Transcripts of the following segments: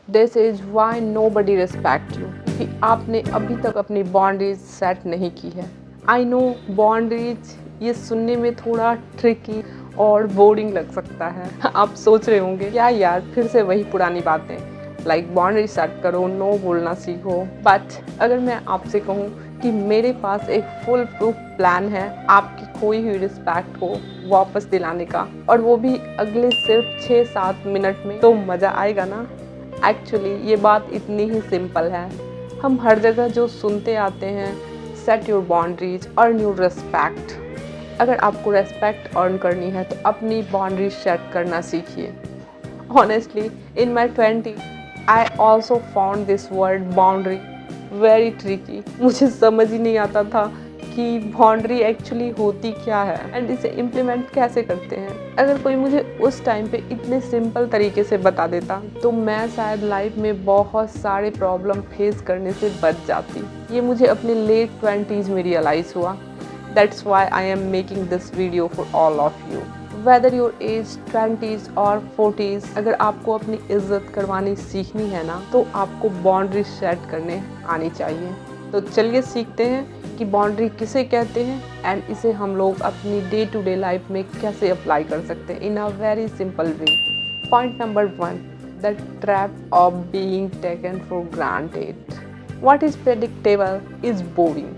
This is why nobody respect you, कि आपने अभी तक अपनी बाउंड्रीज सेट नहीं की है। आई नो बाउंड्रीज ये सुनने में थोड़ा ट्रिकी और बोरिंग लग सकता है। आप सोच रहे होंगे क्या यार फिर से वही पुरानी बातें, लाइक बाउंड्री सेट करो, नो बोलना सीखो। बट अगर मैं आपसे कहूँ कि मेरे पास एक फुल प्रूफ प्लान है आपकी खोई हुई रिस्पेक्ट को वापस दिलाने का, और वो भी अगले सिर्फ 6-7 मिनट में, तो मज़ा आएगा ना। एक्चुअली ये बात इतनी ही सिंपल है। हम हर जगह जो सुनते आते हैं, set your boundaries, earn your respect. अगर आपको रेस्पेक्ट अर्न करनी है तो अपनी बाउंड्रीज सेट करना सीखिए। Honestly in my 20 I also found this word boundary very tricky. मुझे समझ ही नहीं आता था कि बाउंड्री एक्चुअली होती क्या है एंड इसे इम्प्लीमेंट कैसे करते हैं। अगर कोई मुझे उस टाइम पे इतने सिंपल तरीके से बता देता तो मैं शायद लाइफ में बहुत सारे प्रॉब्लम फेस करने से बच जाती। ये मुझे अपने लेट 20s में रियलाइज़ हुआ। That's why I am making this video for all of you. Whether your age 20s और 40s, अगर आपको अपनी इज्जत करवानी सीखनी है ना तो आपको बाउंड्री सेट करने आनी चाहिए। तो चलिए सीखते हैं कि बाउंड्री किसे कहते हैं एंड इसे हम लोग अपनी डे टू डे लाइफ में कैसे अप्लाई कर सकते हैं in a very simple way. Point number 1, the trap of being taken for granted. What is predictable is boring.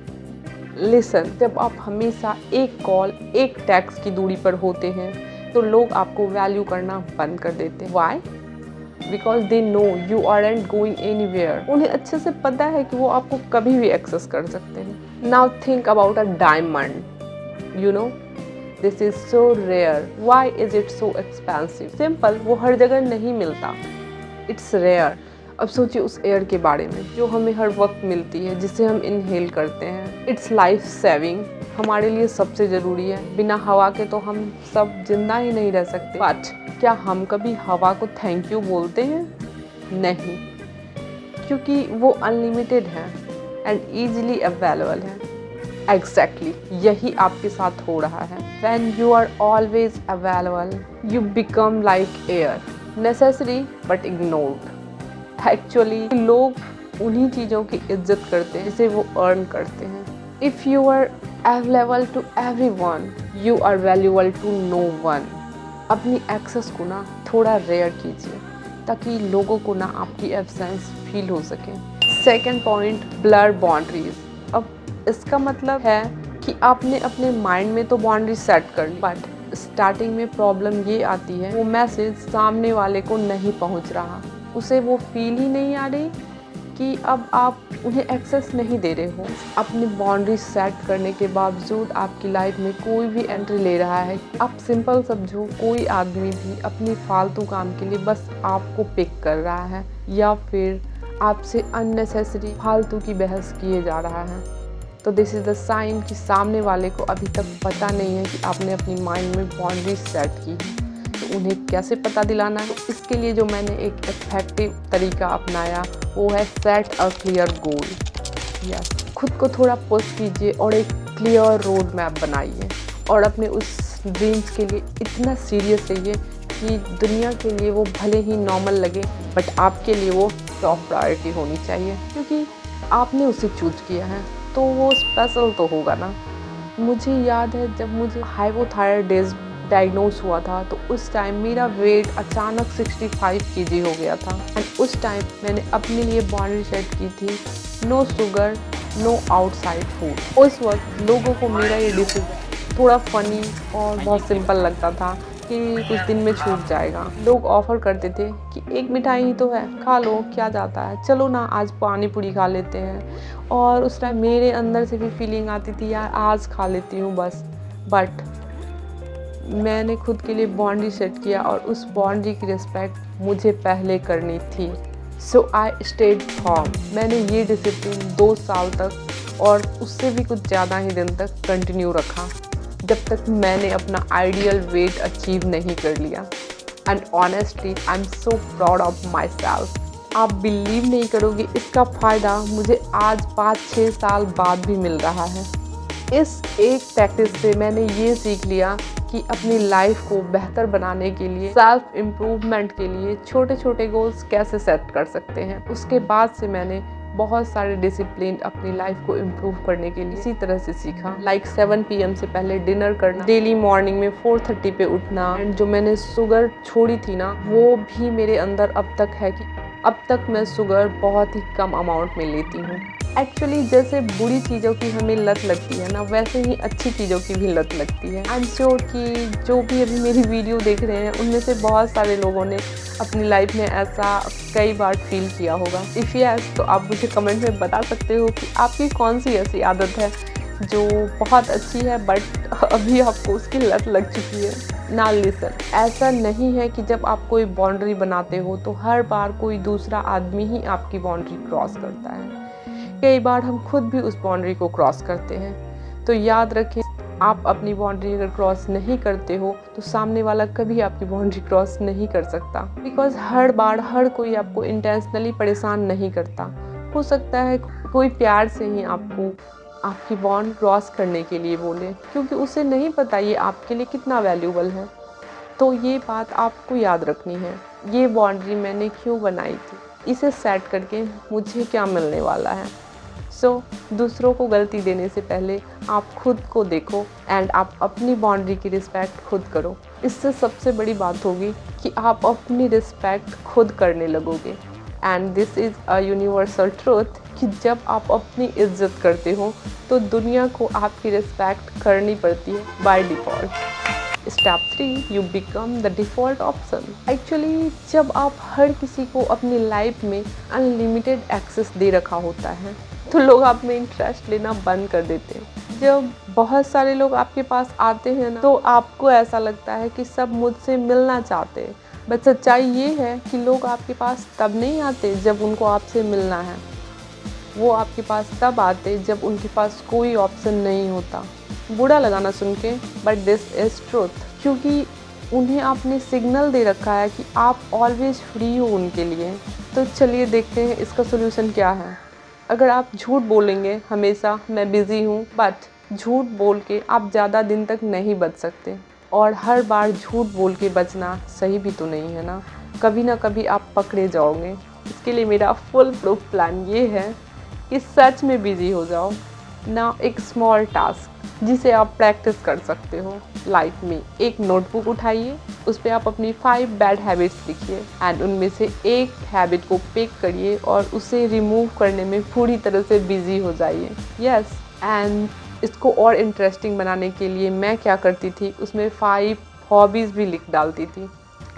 Listen, जब आप हमेशा एक कॉल, एक टैक्स की दूरी पर होते हैं तो लोग आपको वैल्यू करना बंद कर देते हैं। Why? Because they know you aren't going anywhere. उन्हें अच्छे से पता है कि वो आपको कभी भी एक्सेस कर सकते हैं। Now think about a diamond. You know this is so rare, why is it so expensive? Simple, वो हर जगह नहीं मिलता, इट्स रेयर। अब सोचिए उस एयर के बारे में जो हमें हर वक्त मिलती है, जिसे हम इनहेल करते हैं। इट्स लाइफ सेविंग, हमारे लिए सबसे ज़रूरी है। बिना हवा के तो हम सब जिंदा ही नहीं रह सकते। बट क्या हम कभी हवा को थैंक यू बोलते हैं? नहीं, क्योंकि वो अनलिमिटेड है एंड ईजिली अवेलेबल है। एग्जैक्टली यही आपके साथ हो रहा है। When you are always available you become like air, necessary but ignored. Actually लोग उन्हीं चीज़ों की इज्जत करते हैं जिसे वो अर्न करते हैं। If you are available to everyone you are valuable to no one. अपनी एक्सेस को ना थोड़ा रेयर कीजिए ताकि लोगों को ना आपकी एब्सेंस फील हो सके। Second point, blur boundaries. अब इसका मतलब है कि आपने अपने माइंड में तो बाउंड्री सेट कर ली, बट स्टार्टिंग में प्रॉब्लम ये आती है वो मैसेज सामने वाले को नहीं पहुंच रहा, उसे वो फील ही नहीं आ रही कि अब आप उन्हें एक्सेस नहीं दे रहे हो। अपनी बाउंड्री सेट करने के बावजूद आपकी लाइफ में कोई भी एंट्री ले रहा है। आप सिंपल समझो, कोई आदमी भी अपनी फालतू काम के लिए बस आपको पिक कर रहा है या फिर आपसे अननेसेसरी फालतू की बहस किए जा रहा है, तो दिस इज़ द साइन कि सामने वाले को अभी तक पता नहीं है कि आपने अपनी माइंड में बाउंड्री सेट की है। तो उन्हें कैसे पता दिलाना है? इसके लिए जो मैंने एक इफेक्टिव तरीका अपनाया वो है set a clear goal. Yes, खुद को थोड़ा पुश कीजिए और एक क्लियर रोड मैप बनाइए और अपने उस ड्रीम्स के लिए इतना सीरियस रहिए कि दुनिया के लिए वो भले ही नॉर्मल लगे बट आपके लिए वो टॉप प्रायोरिटी होनी चाहिए, क्योंकि आपने उसे चूज किया है तो वो स्पेशल तो होगा ना। मुझे याद है जब मुझे हाइपोथायराइडिज्म डायग्नोज हुआ था तो उस टाइम मेरा वेट अचानक 65 kg हो गया था एंड उस टाइम मैंने अपने लिए बाउंड्री सेट की थी, no sugar, no outside food. उस वक्त लोगों को मेरा ये डिसीजन थोड़ा फनी और बहुत सिंपल लगता था कि कुछ दिन में छूट जाएगा। लोग ऑफ़र करते थे कि एक मिठाई ही तो है, खा लो, क्या जाता है, चलो ना आज पानी पूरी खा लेते हैं। और उस टाइम मेरे अंदर से भी फीलिंग आती थी यार आज खा लेती हूँ बस। बट मैंने खुद के लिए बाउंड्री सेट किया और उस बाउंड्री की रिस्पेक्ट मुझे पहले करनी थी। सो आई स्टेड फर्म। मैंने ये डिसिप्लिन 2 साल तक और उससे भी कुछ ज़्यादा ही दिन तक कंटिन्यू रखा, जब तक मैंने अपना आइडियल वेट अचीव नहीं कर लिया। And honestly I am so proud of my self. आप बिलीव नहीं करोगे, इसका फ़ायदा मुझे आज 5-6 साल बाद भी मिल रहा है। इस एक प्रैक्टिस से मैंने ये सीख लिया कि अपनी लाइफ को बेहतर बनाने के लिए, सेल्फ इम्प्रूवमेंट के लिए छोटे छोटे गोल्स कैसे सेट कर सकते हैं। उसके बाद से मैंने बहुत सारे डिसिप्लिन अपनी लाइफ को इम्प्रूव करने के लिए इसी तरह से सीखा। लाइक 7 PM से पहले डिनर करना, डेली मॉर्निंग में 4:30 पे उठना, एंड जो मैंने शुगर छोड़ी थी ना, वो भी मेरे अंदर अब तक है कि अब तक मैं शुगर बहुत ही कम अमाउंट में लेती हूँ। एक्चुअली जैसे बुरी चीज़ों की हमें लत लगती है ना, वैसे ही अच्छी चीज़ों की भी लत लगती है। आई एम श्योर कि जो भी अभी मेरी वीडियो देख रहे हैं उनमें से बहुत सारे लोगों ने अपनी लाइफ में ऐसा कई बार फील किया होगा। इफ़ यस, तो आप मुझे कमेंट में बता सकते हो कि आपकी कौन सी ऐसी आदत है जो बहुत अच्छी है बट अभी आपको उसकी लत लग चुकी है। ना लिसन, ऐसा नहीं है कि जब आप कोई बाउंड्री बनाते हो तो हर बार कोई दूसरा आदमी ही आपकी बाउंड्री क्रॉस करता है। कई बार हम खुद भी उस बाउंड्री को क्रॉस करते हैं। तो याद रखें, आप अपनी बाउंड्री अगर क्रॉस नहीं करते हो तो सामने वाला कभी आपकी बाउंड्री क्रॉस नहीं कर सकता। बिकॉज हर बार हर कोई आपको इंटेंशनली परेशान नहीं करता। हो सकता है कोई प्यार से ही आपको आपकी बाउंड क्रॉस करने के लिए बोले, क्योंकि उसे नहीं पता ये आपके लिए कितना वैल्यूबल है। तो ये बात आपको याद रखनी है, ये बाउंड्री मैंने क्यों बनाई थी, इसे सेट करके मुझे क्या मिलने वाला है। दूसरों को गलती देने से पहले आप खुद को देखो एंड आप अपनी बाउंड्री की रिस्पेक्ट खुद करो। इससे सबसे बड़ी बात होगी कि आप अपनी रिस्पेक्ट खुद करने लगोगे। And this is a universal truth कि जब आप अपनी इज्जत करते हो तो दुनिया को आपकी रिस्पेक्ट करनी पड़ती है by default. Step 3, you become the default option. Actually जब आप हर किसी को अपनी लाइफ में अनलिमिटेड एक्सेस दे रखा होता है तो लोग आप में इंटरेस्ट लेना बंद कर देते हैं। जब बहुत सारे लोग आपके पास आते हैं ना, तो आपको ऐसा लगता है कि सब मुझसे मिलना चाहते हैं। बट सच्चाई ये है कि लोग आपके पास तब नहीं आते जब उनको आपसे मिलना है, वो आपके पास तब आते जब उनके पास कोई ऑप्शन नहीं होता। बुरा लगाना सुन के, बट दिस इज़ ट्रूथ, क्योंकि उन्हें आपने सिग्नल दे रखा है कि आप ऑलवेज फ्री हो उनके लिए। तो चलिए देखते हैं इसका सोल्यूशन क्या है। अगर आप झूठ बोलेंगे हमेशा मैं बिज़ी हूँ, बट झूठ बोल के आप ज़्यादा दिन तक नहीं बच सकते, और हर बार झूठ बोल के बचना सही भी तो नहीं है ना कभी आप पकड़े जाओगे। इसके लिए मेरा फुल प्रूफ प्लान ये है कि सच में बिज़ी हो जाओ ना। एक स्मॉल टास्क जिसे आप प्रैक्टिस कर सकते हो लाइफ में, एक नोटबुक उठाइए, उस पर आप अपनी 5 बैड हैबिट्स लिखिए एंड उनमें से एक हैबिट को पिक करिए और उसे रिमूव करने में पूरी तरह से बिजी हो जाइए। यस, एंड इसको और इंटरेस्टिंग बनाने के लिए मैं क्या करती थी, उसमें 5 हॉबीज़ भी लिख डालती थी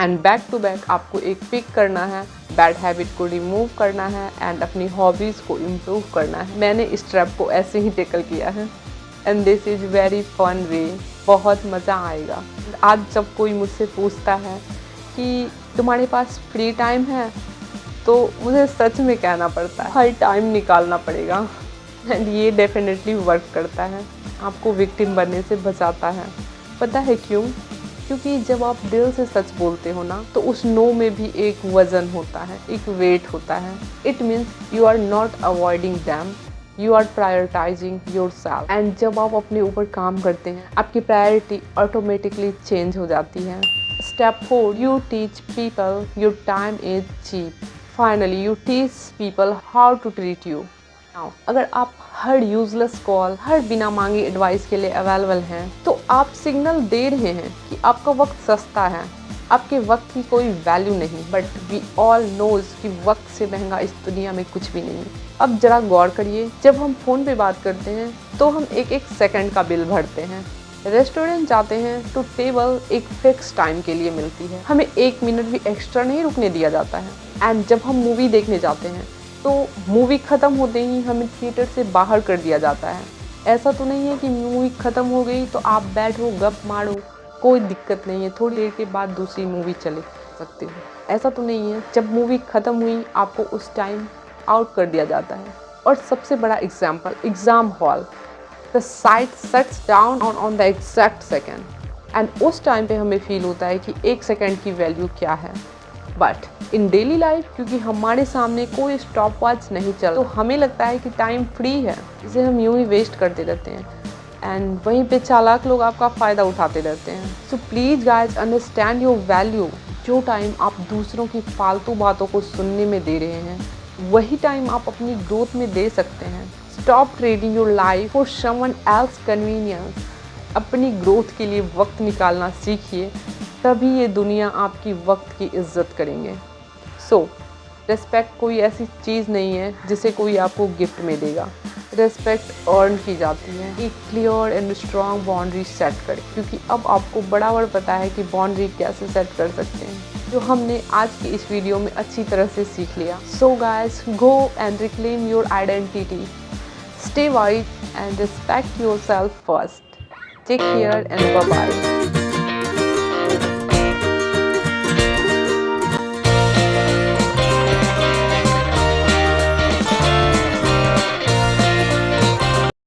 एंड बैक टू बैक आपको एक पिक करना है, बैड हैबिट को रिमूव करना है एंड अपनी हॉबीज़ को इम्प्रूव करना है। मैंने इस ट्रैप को ऐसे ही टेकल किया है and this is very fun way, बहुत मज़ा आएगा। आज जब कोई मुझसे पूछता है कि तुम्हारे पास फ्री टाइम है, तो मुझे सच में कहना पड़ता है हर टाइम निकालना पड़ेगा एंड ये डेफिनेटली वर्क करता है, आपको विक्टिम बनने से बचाता है। पता है क्यों? क्योंकि जब आप दिल से सच बोलते हो ना, तो उस नो में भी एक वज़न होता है, एक वेट होता है। It means you are not avoiding them, you are prioritising yourself. And जब आप अपने ऊपर काम करते हैं, आपकी प्रायोरिटी ऑटोमेटिकली चेंज हो जाती है। Step 4, you teach people your time is cheap. Finally you teach people how to treat you. अगर आप हर यूजलेस कॉल, हर बिना मांगे एडवाइस के लिए अवेलेबल हैं, तो आप सिग्नल दे रहे हैं कि आपका वक्त सस्ता है, आपके वक्त की कोई वैल्यू नहीं। बट वी ऑल नोज कि वक्त से महंगा इस दुनिया में कुछ भी नहीं। अब जरा गौर करिए, जब हम फ़ोन पे बात करते हैं तो हम एक एक सेकंड का बिल भरते हैं। रेस्टोरेंट जाते हैं तो टेबल एक फिक्स टाइम के लिए मिलती है, हमें 1 मिनट भी एक्स्ट्रा नहीं रुकने दिया जाता है। एंड जब हम मूवी देखने जाते हैं तो मूवी ख़त्म होते ही हमें थिएटर से बाहर कर दिया जाता है। ऐसा तो नहीं है कि मूवी ख़त्म हो गई तो आप बैठो गप मारो, कोई दिक्कत नहीं है, थोड़ी देर के बाद दूसरी मूवी चले सकते हो। ऐसा तो नहीं है, जब मूवी ख़त्म हुई आपको उस टाइम आउट कर दिया जाता है। और सबसे बड़ा example, exam hall, the site shuts down on the exact second and उस टाइम पे हमें फील होता है कि 1 सेकेंड की वैल्यू क्या है। बट इन डेली लाइफ, क्योंकि हमारे सामने कोई स्टॉप वॉच नहीं चल, तो हमें लगता है कि टाइम फ्री है, इसे हम यूं ही वेस्ट करते रहते हैं। एंड वहीं पे चालाक लोग आपका फ़ायदा उठाते रहते हैं। So please guys understand your value. जो टाइम आप दूसरों की फालतू बातों को सुनने में दे रहे हैं वही टाइम आप अपनी ग्रोथ में दे सकते हैं। Stop trading your life for someone else convenience. अपनी ग्रोथ के लिए वक्त निकालना सीखिए, तभी ये दुनिया आपकी वक्त की इज्जत करेंगे। सो रिस्पेक्ट कोई ऐसी चीज़ नहीं है जिसे कोई आपको गिफ्ट में देगा। रिस्पेक्ट अर्न की जाती है। एक clear and strong boundary set करें, क्योंकि अब आपको बराबर पता है कि बाउंड्री कैसे सेट कर सकते हैं, जो हमने आज की इस वीडियो में अच्छी तरह से सीख लिया। So guys, go and reclaim your identity, stay wise and respect yourself first. Take care and bye bye.